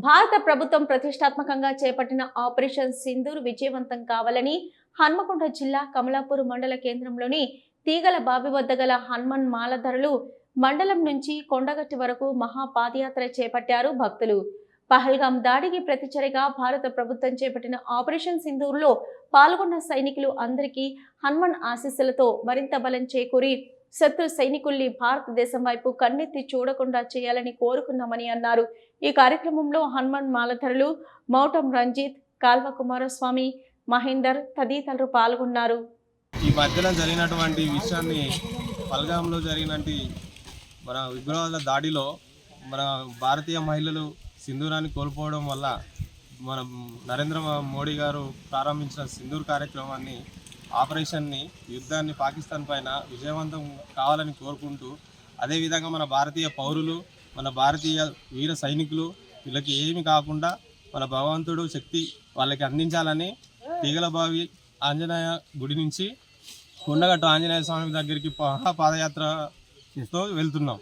భారత ప్రభుత్వం ప్రతిష్టాత్మకంగా చేపట్టిన ఆపరేషన్ సింధూర్ విజయవంతం కావాలని హన్మకొండ జిల్లా కమలాపూర్ మండల కేంద్రంలోని తీగల బావి వద్ద గల హనుమాన్ మాలధరులు మండలం నుంచి కొండగట్టి వరకు మహా పాదయాత్ర చేపట్టారు భక్తులు. పహల్గాం దాడికి ప్రతిచర్యగా భారత ప్రభుత్వం చేపట్టిన ఆపరేషన్ సింధూర్లో పాల్గొన్న సైనికులు అందరికీ హనుమాన్ ఆశీస్సులతో మరింత బలం చేకూరి శత్రు సైనికుల్ని భారతదేశం వైపు కన్నెత్తి చూడకుండా చేయాలని కోరుకున్నామని అన్నారు. ఈ కార్యక్రమంలో హనుమాన్ మాలధరులు మౌటం రంజిత్, కాల్వ కుమారస్వామి, మహేందర్ తదితరులు పాల్గొన్నారు. ఈ మధ్యన జరిగినటువంటి విషయాన్ని పహల్గాంలో జరిగినటువంటి మన ఉగ్రవాదుల దాడిలో మన భారతీయ మహిళలు సింధూరాన్ని కోల్పోవడం వల్ల మన నరేంద్ర మోడీ గారు ప్రారంభించిన సింధూర్ కార్యక్రమాన్ని ఆపరేషన్ని యుద్ధాన్ని పాకిస్తాన్ పైన విజయవంతం కావాలని కోరుకుంటూ, అదేవిధంగా మన భారతీయ పౌరులు, మన భారతీయ వీర సైనికులు వీళ్ళకి ఏమి కాకుండా మన భగవంతుడు శక్తి వాళ్ళకి అందించాలని తీగలబావి ఆంజనేయ గుడి నుంచి కొండగట్టు ఆంజనేయ స్వామి దగ్గరికి పాదయాత్రతో వెళ్తున్నాం.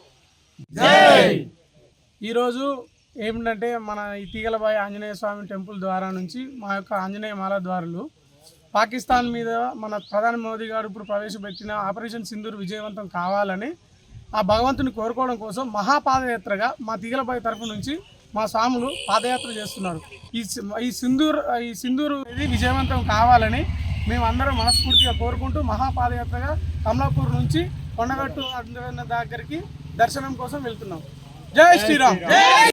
ఈరోజు ఏమిటంటే మన ఈ తీగలబాయి ఆంజనేయ స్వామి టెంపుల్ ద్వారా నుంచి మా యొక్క ఆంజనేయ మాల ద్వారులు పాకిస్తాన్ మీద మన ప్రధాని మోదీ గారు ఇప్పుడు ప్రవేశపెట్టిన ఆపరేషన్ సింధూర్ విజయవంతం కావాలని ఆ భగవంతుని కోరుకోవడం కోసం మహాపాదయాత్రగా మా తీగలబాయి తరఫు నుంచి మా స్వాములు పాదయాత్ర చేస్తున్నారు. ఈ సింధూరు ఇది విజయవంతం కావాలని మేమందరం మనస్ఫూర్తిగా కోరుకుంటూ మహాపాదయాత్రగా కమలాపూర్ నుంచి కొండగట్టు దగ్గరికి దర్శనం కోసం వెళ్తున్నాం. జై శ్రీరామ్.